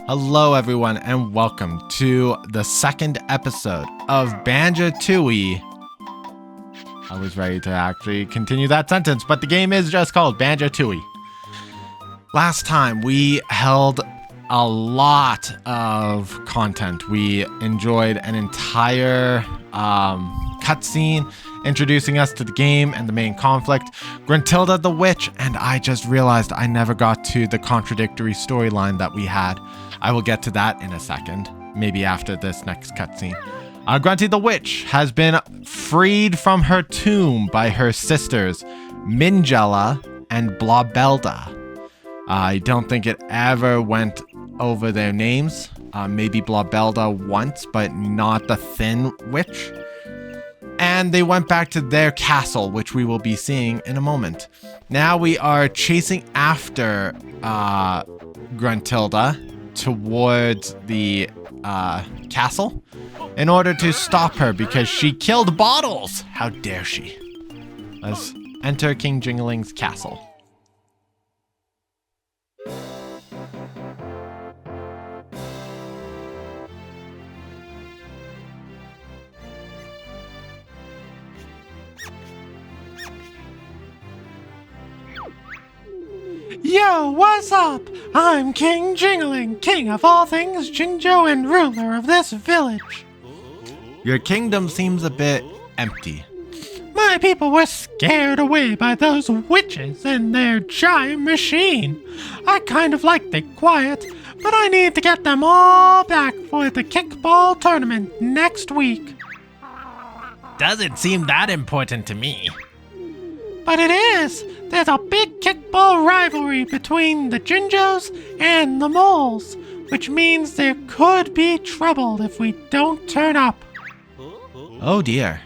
Hello everyone and welcome to the second episode of Banjo-Tooie. I was ready to actually continue that sentence, but the game is just called Banjo-Tooie. Last time we held a lot of content. We enjoyed an entire cutscene introducing us to the game and the main conflict, Gruntilda the witch, and I just realized I never got to the contradictory storyline that we had. I will get to that in a second, maybe after this next cutscene. Grunty the witch has been freed from her tomb by her sisters, Minjella and Blobelda. I don't think it ever went over their names. Maybe Blobelda once, but not the thin witch. And they went back to their castle, which we will be seeing in a moment. Now we are chasing after Gruntilda towards the castle in order to stop her because she killed bottles. How dare she? Let's enter King Jingaling's castle. Yo, what's up? I'm King Jingaling, king of all things Jinjo and ruler of this village. Your kingdom seems a bit empty. My people were scared away by those witches and their giant machine. I kind of liked it quiet, but I need to get them all back for the kickball tournament next week. Doesn't seem that important to me. But it is. There's a big kickball rivalry between the Jinjos and the moles, which means there could be trouble if we don't turn up. Oh dear.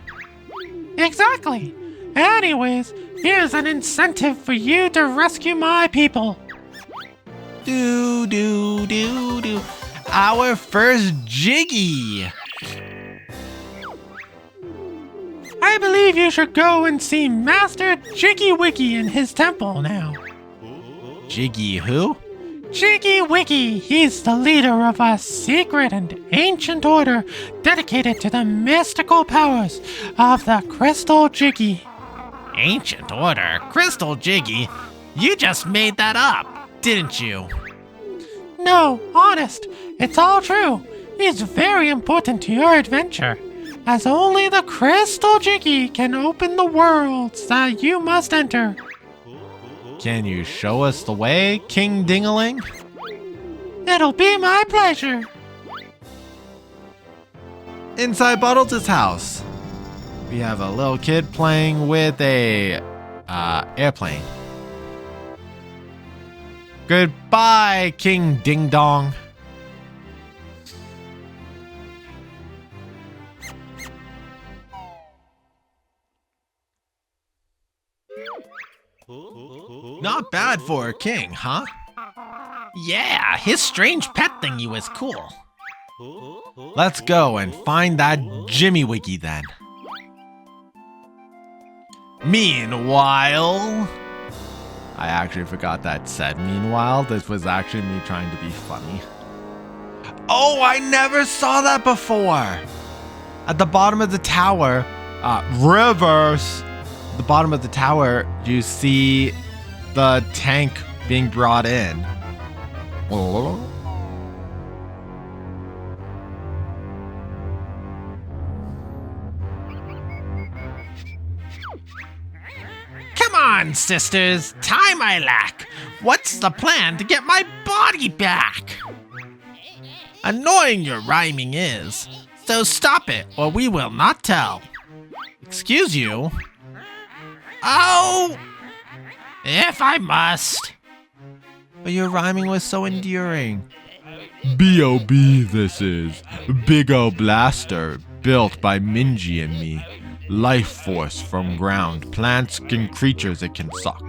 Exactly. Anyways, here's an incentive for you to rescue my people. Our first Jiggy. I believe you should go and see Master Jiggywiggy in his temple now. Jiggy who? Jiggywiggy, he's the leader of a secret and ancient order dedicated to the mystical powers of the Crystal Jiggy. Ancient order? Crystal Jiggy? You just made that up, didn't you? No, honest, it's all true. He's very important to your adventure, as only the Crystal Jiggy can open the worlds that you must enter. Can you show us the way, King Jingaling? It'll be my pleasure. Inside Bottles' house, we have a little kid playing with a airplane. Goodbye, King Ding Dong. Not bad for a king, huh? Yeah, his strange pet thingy was cool. Let's go and find that Jiggywiggy then. Meanwhile... I actually forgot that said meanwhile. This was actually me trying to be funny. Oh, I never saw that before! At the bottom of the tower, reverse! At the bottom of the tower, you see the tank being brought in. Oh. Come on, sisters, time I lack. What's the plan to get my body back? Annoying your rhyming is, so stop it or we will not tell. Excuse you? Oh! If I must. But your rhyming was so endearing. B.O.B. this is. Big O Blaster, built by Minji and me. Life force from ground, plants and creatures it can suck.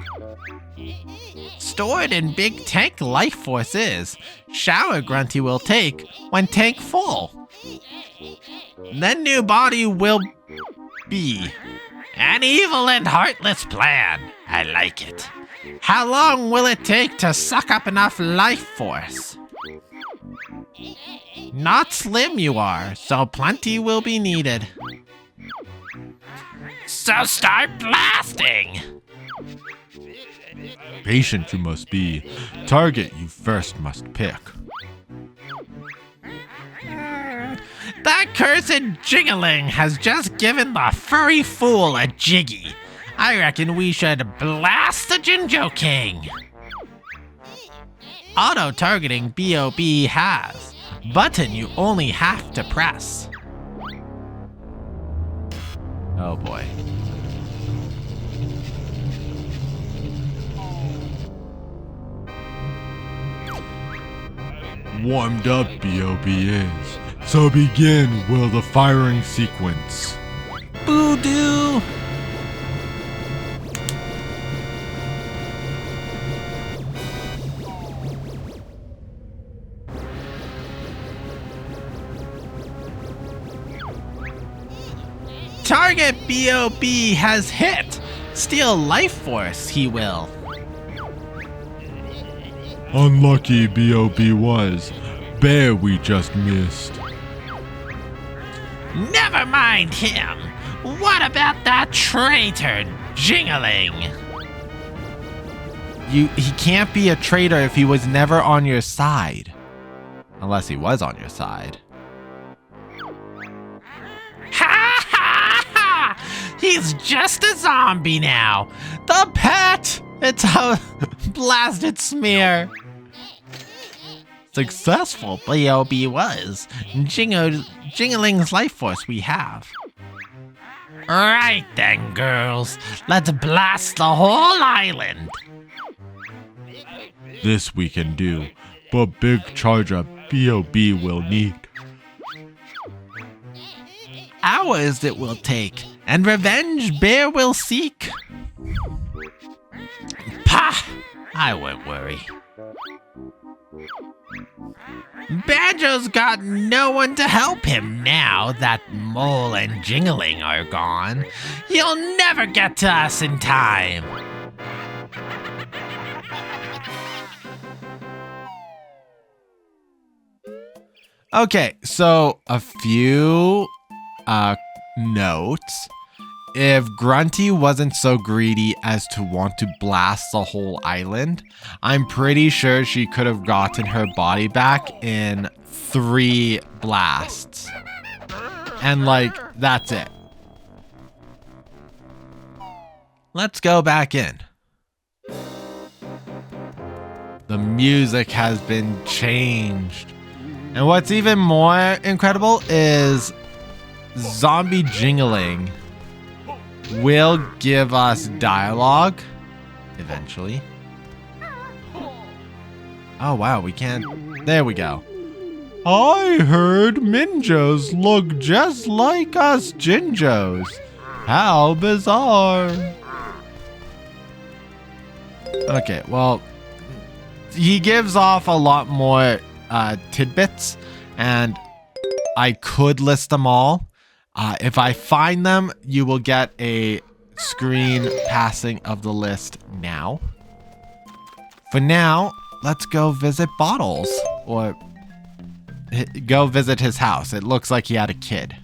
Stored in big tank life force is. Shower Grunty will take when tank full. Then new body will be. An evil and heartless plan. I like it. How long will it take to suck up enough life force? Not slim you are, so plenty will be needed. So start blasting! Patient you must be. Target you first must pick. That cursed Jingaling has just given the furry fool a jiggy. I reckon we should blast the Jinjo King. Auto-targeting B.O.B has. Button you only have to press. Oh boy. Warmed up B.O.B is. So begin will the firing sequence. Boo-doo! Target B.O.B has hit. Steal life force, he will. Unlucky B.O.B was. Bear we just missed. Never mind him. What about that traitor Jingaling? He can't be a traitor if he was never on your side. Unless he was on your side. Ha ha ha! He's just a zombie now. The pet! It's a blasted smear. Successful B.O.B was. Jingaling's life force we have. Right then, girls. Let's blast the whole island. This we can do, but big charge up B.O.B will need. Hours it will take, and revenge Bear will seek. Pah! I won't worry. Banjo's got no one to help him now that Mole and Jingaling are gone. He'll never get to us in time. Okay, so a few notes. If Grunty wasn't so greedy as to want to blast the whole island, I'm pretty sure she could have gotten her body back in 3 blasts. And like, that's it. Let's go back in. The music has been changed. And what's even more incredible is Zombie Jingaling will give us dialogue eventually. Oh wow, we can't. There we go. I heard Minjos look just like us Jinjos. How bizarre. Okay, well, he gives off a lot more tidbits, and I could list them all. If I find them, you will get a screen passing of the list now. For now, let's go visit Bottles, or go visit his house. It looks like he had a kid.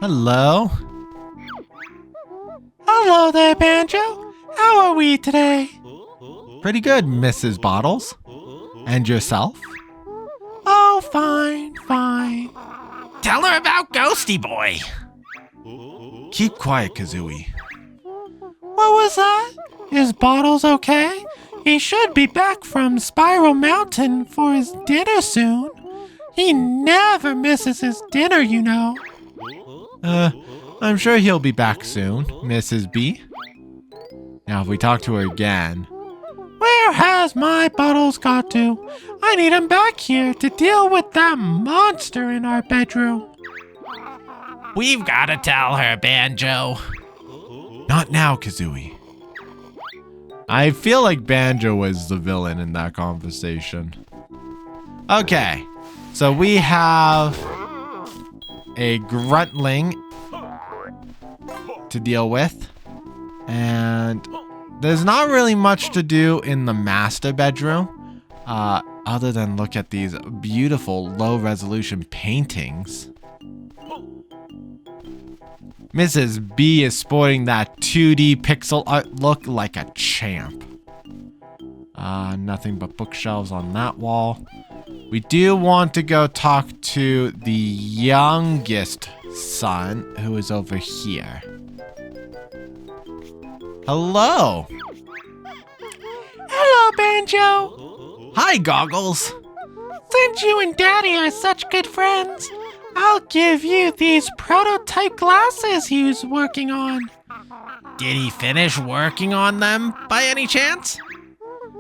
Hello? Hello there, Banjo. How are we today? Pretty good, Mrs. Bottles. And yourself? Oh, fine, fine. Tell her about Ghosty Boy. Keep quiet, Kazooie. What was that? Is Bottles okay? He should be back from Spiral Mountain for his dinner soon. He never misses his dinner, you know. I'm sure he'll be back soon, Mrs. B. Now, if we talk to her again... Where has my Bottles got to? I need him back here to deal with that monster in our bedroom. We've got to tell her, Banjo. Not now, Kazooie. I feel like Banjo was the villain in that conversation. Okay, so we have a Gruntling to deal with, and there's not really much to do in the master bedroom, other than look at these beautiful low-resolution paintings. Mrs. B is sporting that 2D pixel art look like a champ. Nothing but bookshelves on that wall. We do want to go talk to the youngest son, who is over here. Hello. Hello, Banjo. Hi, Goggles. Since you and Daddy are such good friends, I'll give you these prototype glasses he was working on. Did he finish working on them by any chance?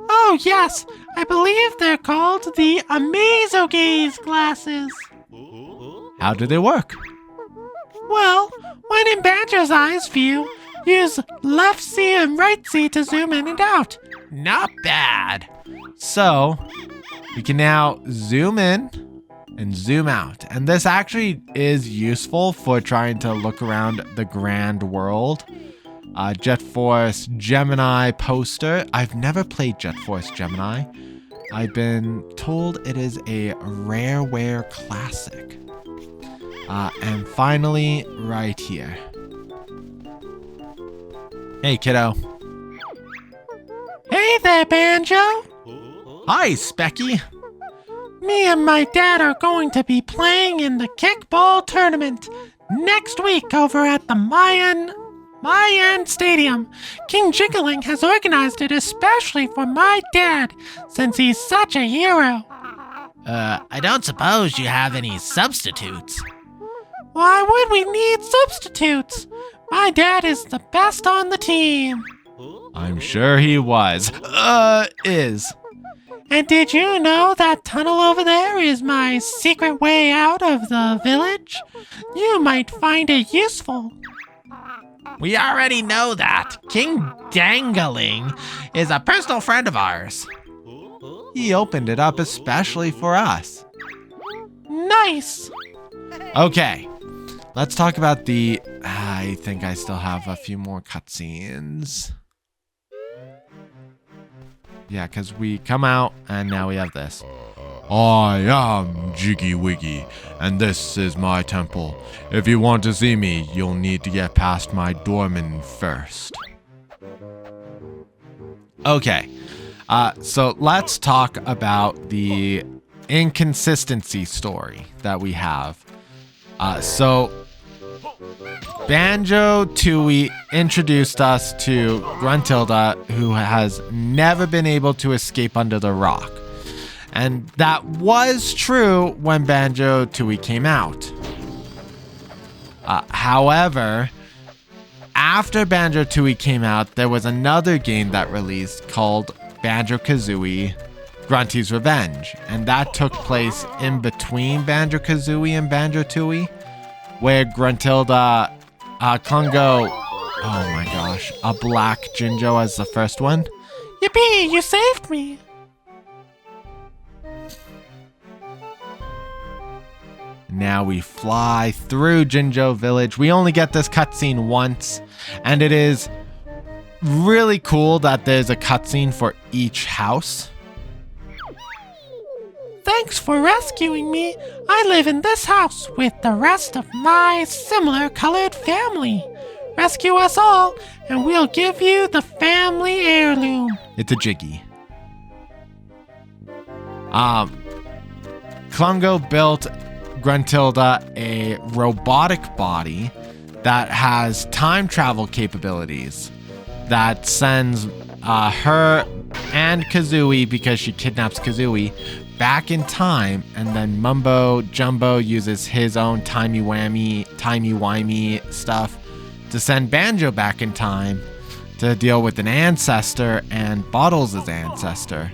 Oh, yes. I believe they're called the Amazo-Gaze glasses. How do they work? Well, when in Banjo's eyes view, use left C and right C to zoom in and out. Not bad. So, we can now zoom in and zoom out. And this actually is useful for trying to look around the grand world. Jet Force Gemini poster. I've never played Jet Force Gemini. I've been told it is a rareware classic. And finally, right here. Hey, kiddo. Hey there, Banjo. Hi, Specky. Me and my dad are going to be playing in the kickball tournament next week over at the Mayan Stadium. King Jingaling has organized it especially for my dad, since he's such a hero. I don't suppose you have any substitutes. Why would we need substitutes? My dad is the best on the team. I'm sure he was. Is. And did you know that tunnel over there is my secret way out of the village? You might find it useful. We already know that. King Jingaling is a personal friend of ours. He opened it up especially for us. Nice. Okay, let's talk about the... I think I still have a few more cutscenes. Yeah, because we come out and now we have this. I am Jiggywiggy, and this is my temple. If you want to see me, you'll need to get past my doorman first. Okay, so let's talk about the inconsistency story that we have. Banjo-Tooie introduced us to Gruntilda, who has never been able to escape under the rock. And that was true when Banjo-Tooie came out. However, after Banjo-Tooie came out, there was another game that released called Banjo-Kazooie Grunty's Revenge. And that took place in between Banjo-Kazooie and Banjo-Tooie, where Gruntilda Congo, oh my gosh, a black Jinjo as the first one. Yippee, you saved me. Now we fly through Jinjo Village. We only get this cutscene once, and it is really cool that there's a cutscene for each house. Thanks for rescuing me. I live in this house with the rest of my similar colored family. Rescue us all, and we'll give you the family heirloom. It's a Jiggy. Klungo built Gruntilda a robotic body that has time travel capabilities that sends her and Kazooie, because she kidnaps Kazooie, back in time, and then Mumbo Jumbo uses his own timey-wimey stuff to send Banjo back in time to deal with an ancestor and Bottles' ancestor.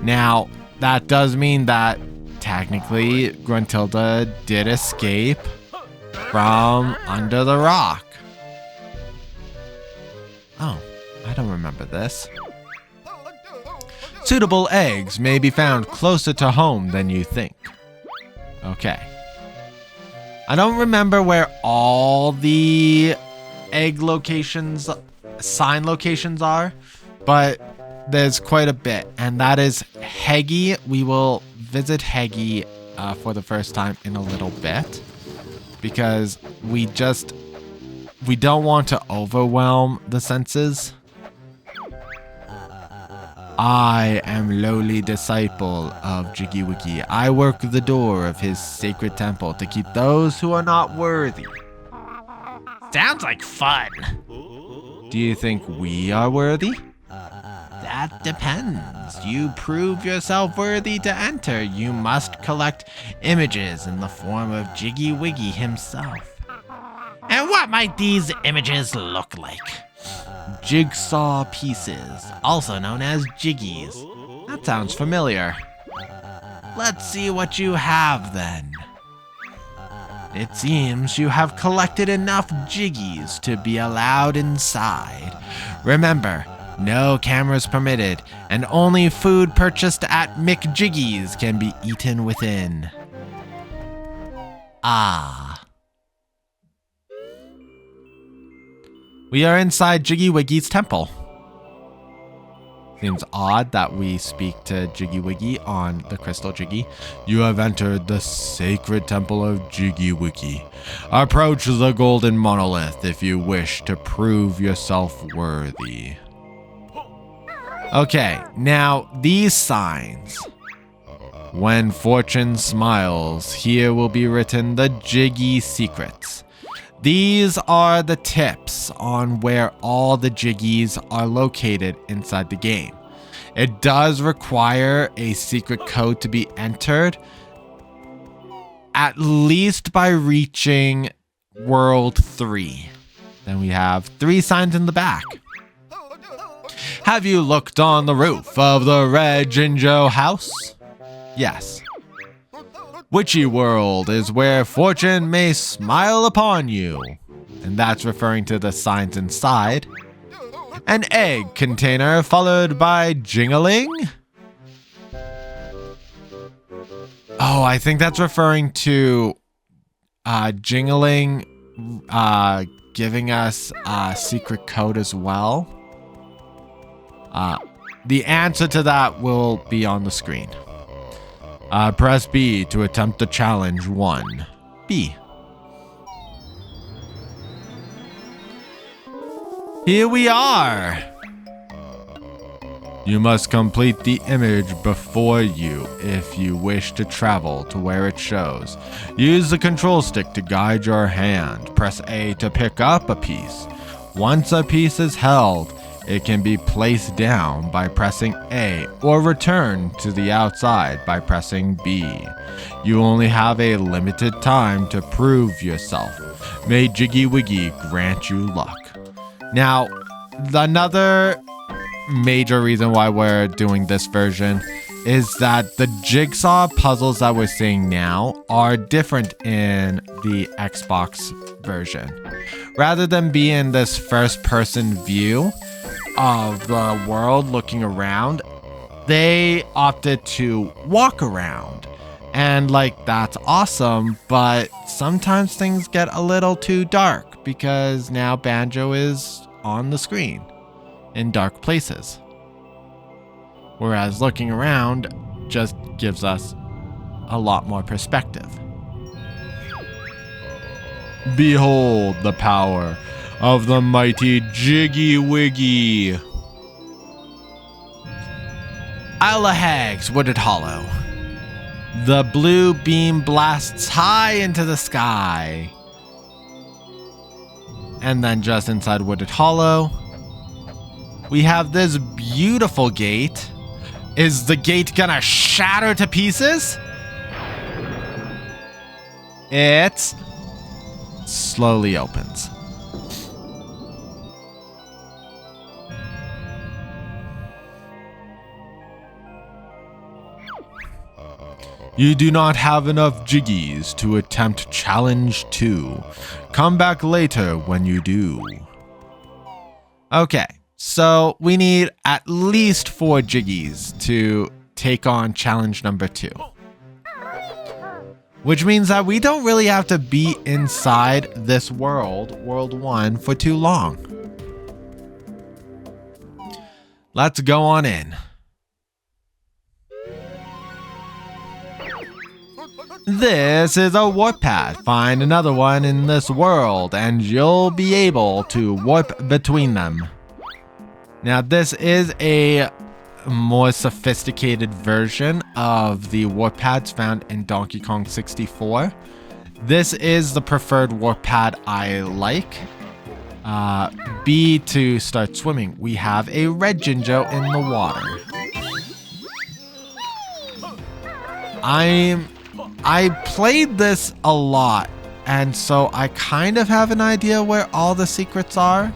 Now, that does mean that technically Gruntilda did escape from under the rock. Oh, I don't remember this. Suitable eggs may be found closer to home than you think. Okay. I don't remember where all the egg locations, sign locations are, but there's quite a bit, and that is Heggy. We will visit Heggy for the first time in a little bit, because we don't want to overwhelm the senses. I am lowly disciple of Jiggywiggy. I work the door of his sacred temple to keep those who are not worthy. Sounds like fun. Do you think we are worthy? That depends. You prove yourself worthy to enter. You must collect images in the form of Jiggywiggy himself. And what might these images look like? Jigsaw pieces, also known as jiggies. That sounds familiar. Let's see what you have then. It seems you have collected enough jiggies to be allowed inside. Remember, no cameras permitted, and only food purchased at McJiggy's can be eaten within. Ah. We are inside Jiggywiggy's temple. Seems odd that we speak to Jiggywiggy on the Crystal Jiggy. You have entered the sacred temple of Jiggywiggy. Approach the golden monolith if you wish to prove yourself worthy. Okay, now these signs. When fortune smiles, here will be written the Jiggy secrets. These are the tips on where all the jiggies are located inside the game. It does require a secret code to be entered, at least by reaching World 3. Then we have 3 signs in the back. Have you looked on the roof of the red Jinjo house? Yes. Witchy world is where fortune may smile upon you. And that's referring to the signs inside. An egg container followed by Jingaling. Oh, I think that's referring to Jingaling giving us a secret code as well. The answer to that will be on the screen. Press B to attempt the challenge 1. B. Here we are! You must complete the image before you if you wish to travel to where it shows. Use the control stick to guide your hand. Press A to pick up a piece. Once a piece is held, it can be placed down by pressing A or return to the outside by pressing B. You only have a limited time to prove yourself. May Jiggywiggy grant you luck. Now, another major reason why we're doing this version is that the jigsaw puzzles that we're seeing now are different in the Xbox version. Rather than be in this first-person view of the world looking around, they opted to walk around. And that's awesome, but sometimes things get a little too dark because now Banjo is on the screen in dark places. Whereas looking around just gives us a lot more perspective. Behold the power of the mighty Jiggywiggy. Isle O Hags, Wooded Hollow. The blue beam blasts high into the sky. And then just inside Wooded Hollow, we have this beautiful gate. Is the gate gonna shatter to pieces? It slowly opens. You do not have enough jiggies to attempt challenge 2. Come back later when you do. Okay, so we need at least 4 jiggies to take on challenge number 2. Which means that we don't really have to be inside this world, World 1, for too long. let's go on in. This is a warp pad. Find another one in this world and you'll be able to warp between them. Now this is a more sophisticated version of the warp pads found in Donkey Kong 64. This is the preferred warp pad I like. B to start swimming. We have a red Jinjo in the water. I played this a lot, and so I kind of have an idea where all the secrets are.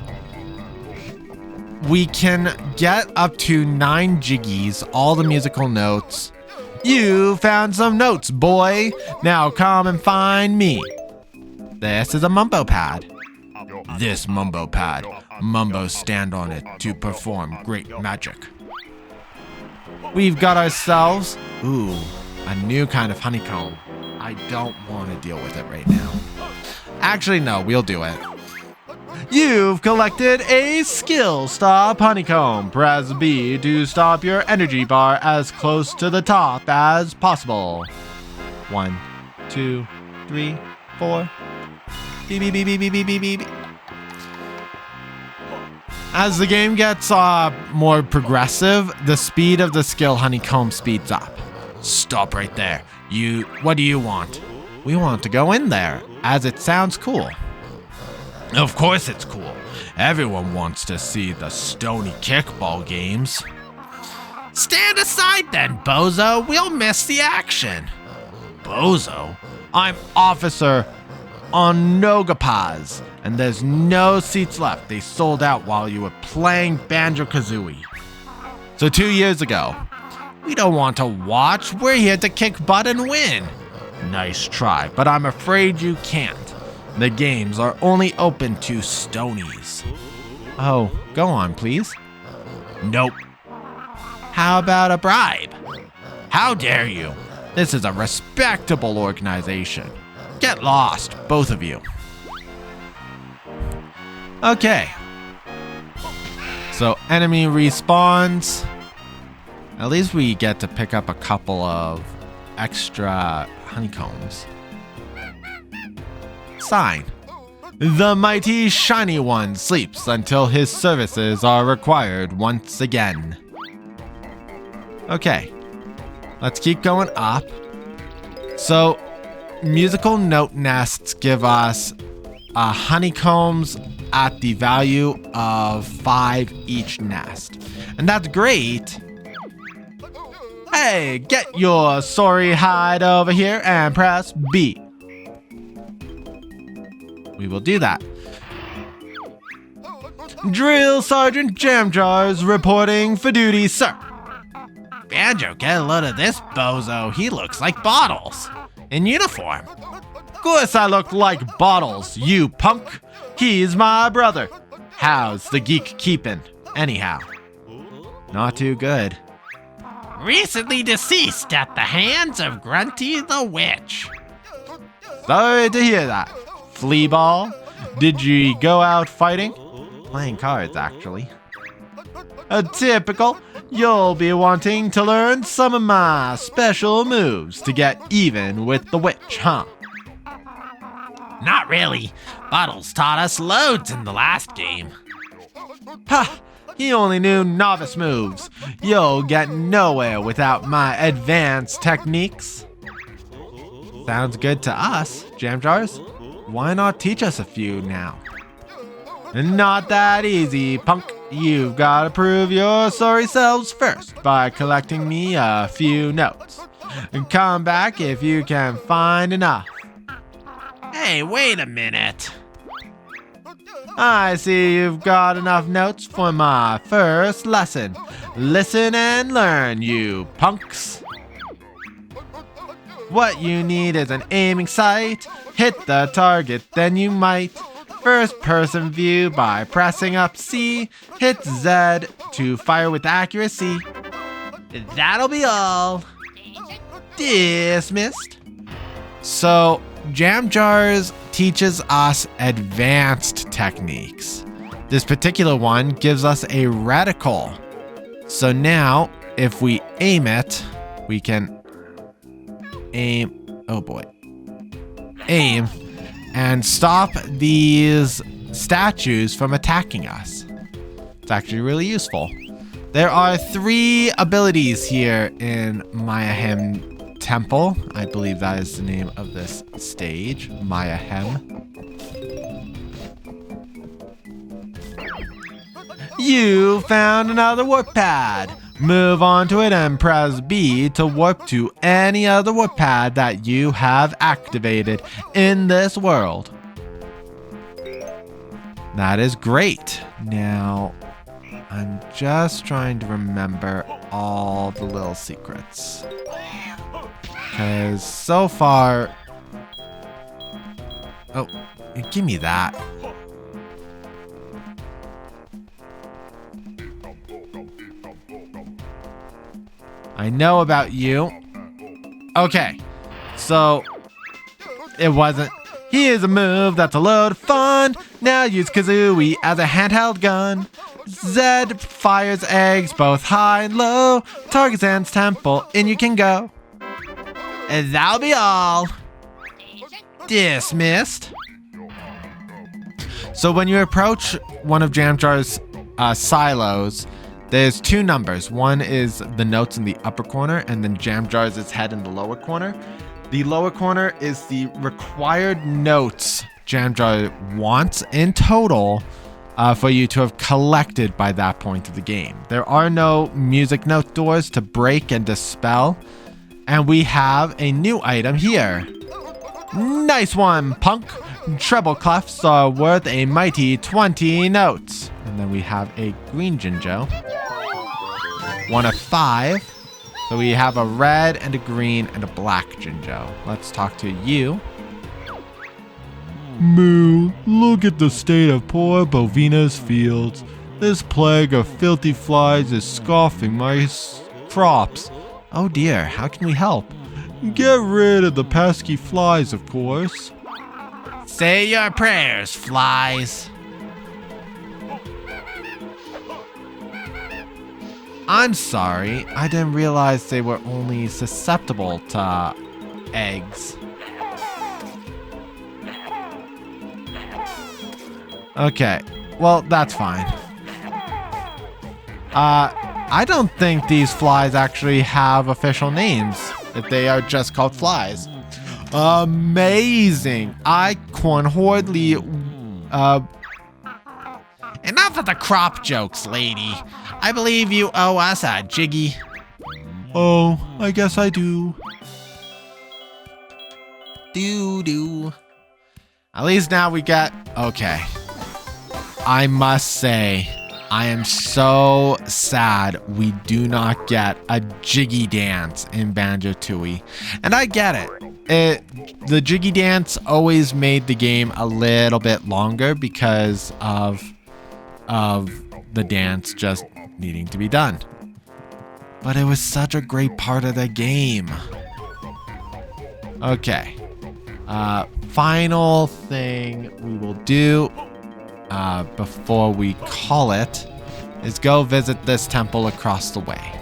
We can get up to 9 jiggies, all the musical notes. You found some notes, boy. Now come and find me. This is a Mumbo pad. This Mumbo pad, Mumbos stand on it to perform great magic. We've got ourselves, a new kind of honeycomb. I don't want to deal with it right now. Actually, no, we'll do it. You've collected a skill stop honeycomb. Press B to stop your energy bar as close to the top as possible. 1, 2, 3, 4. Beep, beep, beep, beep, beep, beep, beep, beep. As the game gets more progressive, the speed of the skill honeycomb speeds up. Stop right there. What do you want? We want to go in there, as it sounds cool. Of course it's cool. Everyone wants to see the stony kickball games. Stand aside then, bozo. We'll miss the action. Bozo? I'm Officer Onogapaz, and there's no seats left. They sold out while you were playing Banjo-Kazooie. So 2 years ago, we don't want to watch. We're here to kick butt and win. Nice try, but I'm afraid you can't. The games are only open to stonies. Oh, go on, please. Nope. How about a bribe? How dare you? This is a respectable organization. Get lost, both of you. Okay. So, enemy respawns. At least we get to pick up a couple of extra honeycombs. Sign. The mighty shiny one sleeps until his services are required once again. Okay. Let's keep going up. So, musical note nests give us honeycombs at the value of 5 each nest. And that's great. Hey, get your sorry hide over here and press B. We will do that. Drill Sergeant Jamjars reporting for duty, sir. Banjo, get a load of this bozo. He looks like Bottles. In uniform. Of course I look like Bottles, you punk. He's my brother. How's the geek keepin'? Anyhow. Not too good. Recently deceased at the hands of Grunty the Witch. Sorry to hear that. Fleaball, did you go out fighting? Playing cards, actually. Typical. You'll be wanting to learn some of my special moves to get even with the witch, huh? Not really. Bottles taught us loads in the last game. Ha! He only knew novice moves. You'll get nowhere without my advanced techniques. Sounds good to us, Jamjars. Why not teach us a few now? Not that easy, punk. You've got to prove your sorry selves first by collecting me a few notes. Come back if you can find enough. Hey, wait a minute. I see you've got enough notes for my first lesson. Listen and learn, you punks. What you need is an aiming sight. Hit the target, then you might. First person view by pressing up C. Hit Z to fire with accuracy. That'll be all. Dismissed. So, Jamjars teaches us advanced techniques. This particular one gives us a reticle. So now, if we aim it, we can aim, oh boy, aim and stop these statues from attacking us. It's actually really useful. There are 3 abilities here in Mayahem Temple. I believe that is the name of this stage, Mayahem. You found another warp pad. Move on to it and press B to warp to any other warp pad that you have activated in this world. That is great. Now, I'm just trying to remember all the little secrets. Because so far... Oh, give me that. I know about you. Okay, so it wasn't. Here's a move that's a load of fun. Now use Kazooie as a handheld gun. Zed fires eggs both high and low. Tarzan's temple, in you can go. And that'll be all. Dismissed. So when you approach one of Jamjars' silos, there's 2 numbers. One is the notes in the upper corner, and then Jamjars' head in the lower corner. The lower corner is the required notes Jamjar wants in total for you to have collected by that point of the game. There are no music note doors to break and dispel, and we have a new item here. Nice one, punk! Treble clefs are worth a mighty 20 notes. And then we have a green Jinjo. 1 of 5. So we have a red and a green and a black Jinjo. Let's talk to you. Moo, look at the state of poor Bovina's fields. This plague of filthy flies is scoffing my crops. Oh dear, how can we help? Get rid of the pesky flies, of course. Say your prayers, flies. I'm sorry, I didn't realize they were only susceptible to eggs. Okay, well, that's fine. I don't think these flies actually have official names, if they are just called flies. Amazing! I can hardly, Enough of the crop jokes, lady. I believe you owe us a jiggy. Oh, I guess I do. Do. at least now we get, okay. I must say, I am so sad we do not get a jiggy dance in Banjo-Tooie. And I get it. The jiggy dance always made the game a little bit longer because of the dance just needing to be done. But it was such a great part of the game. Okay. Final thing we will do before we call it is go visit this temple across the way.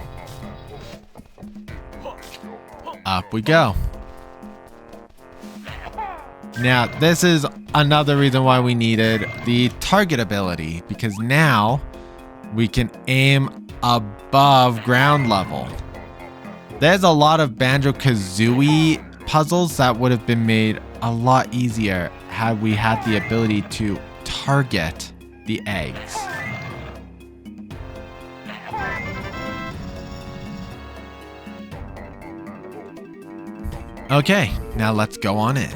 Up we go. Now, this is another reason why we needed the target ability, because now we can aim above ground level. There's a lot of Banjo-Kazooie puzzles that would have been made a lot easier had we had the ability to target the eggs. Okay, now let's go on in.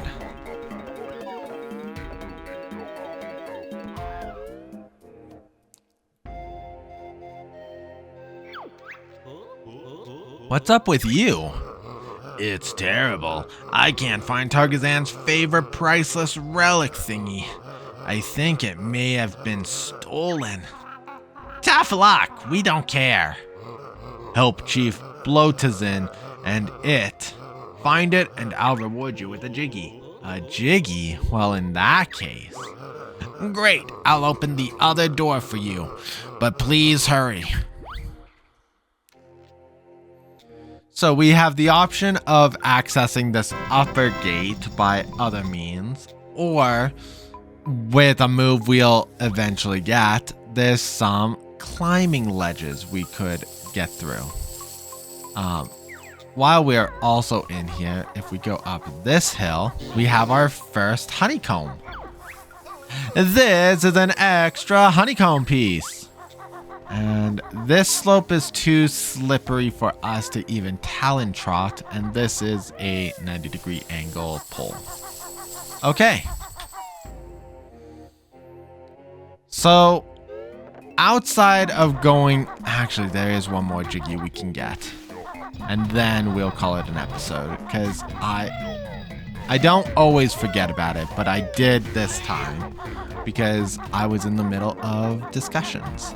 What's up with you? It's terrible. I can't find Tarzan's favorite priceless relic thingy. I think it may have been stolen. Tough luck, we don't care. Help Chief Blotazin and it. Find it and I'll reward you with a jiggy. A jiggy? Well, in that case. Great, I'll open the other door for you. But please hurry. So we have the option of accessing this upper gate by other means, or with a move we'll eventually get, there's some climbing ledges we could get through. While we're also in here, if we go up this hill, we have our first honeycomb. This is an extra honeycomb piece. And this slope is too slippery for us to even talon trot, and this is a 90-degree angle pull. Okay. So, outside of going... Actually, there is one more Jiggy we can get. And then we'll call it an episode, because I don't always forget about it, but I did this time, because I was in the middle of discussions.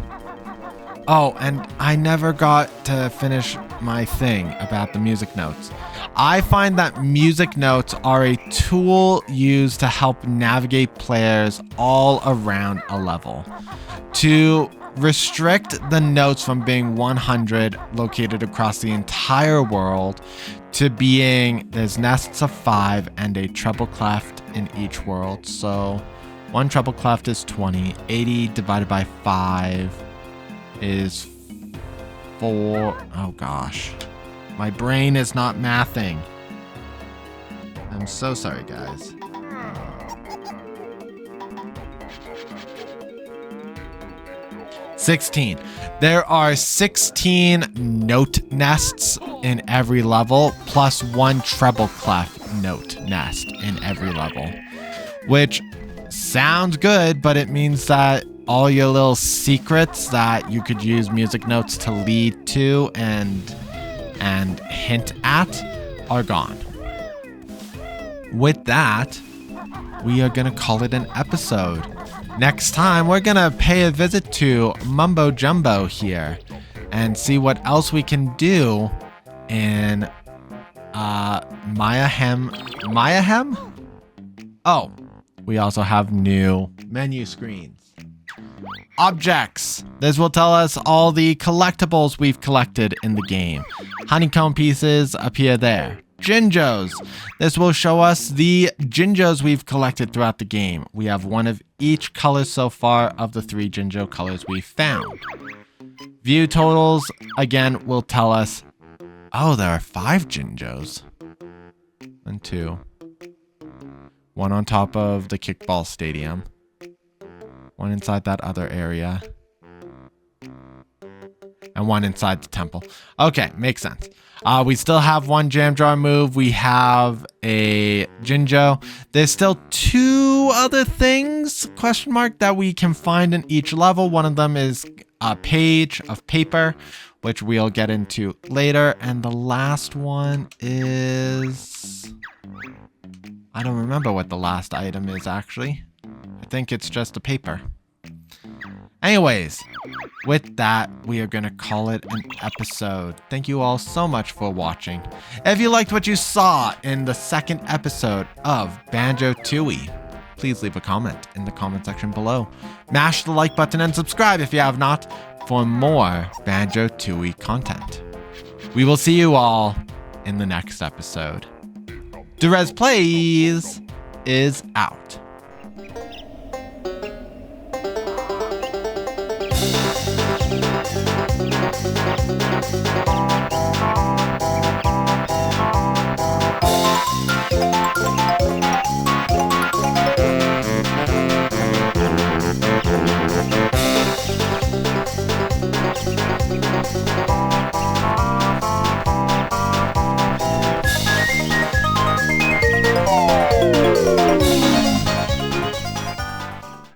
Oh, and I never got to finish my thing about the music notes. I find that music notes are a tool used to help navigate players all around a level. To restrict the notes from being 100 located across the entire world to being there's nests of 5 and a treble clef in each world. So one treble clef is 20. 80 divided by 5 is 4. Oh gosh, my brain is not mathing. I'm so sorry, guys. 16. There are 16 note nests in every level, plus 1 treble clef note nest in every level, which sounds good, but it means that all your little secrets that you could use music notes to lead to and hint at are gone. With that, we are gonna call it an episode. Next time, we're gonna pay a visit to Mumbo Jumbo here and see what else we can do in Mayahem? Oh, we also have new menu screens. Objects. This will tell us all the collectibles we've collected in the game. Honeycomb pieces appear there. Jinjos. This will show us the Jinjos we've collected throughout the game. We have one of each color so far of the 3 Jinjo colors we've found. View totals, again, will tell us... Oh, there are 5 Jinjos. 1, 2. One on top of the kickball stadium. One inside that other area. And one inside the temple. Okay, makes sense. We still have one Jamjar move. We have a Jinjo. There's still 2 other things, question mark, that we can find in each level. One of them is a page of paper, which we'll get into later. And the last one is... I don't remember what the last item is, actually. I think it's just a paper. Anyways, with that, we are going to call it an episode. Thank you all so much for watching. If you liked what you saw in the second episode of Banjo-Tooie, please leave a comment in the comment section below. Mash the like button and subscribe if you have not for more Banjo-Tooie content. We will see you all in the next episode. Durez Plays is out.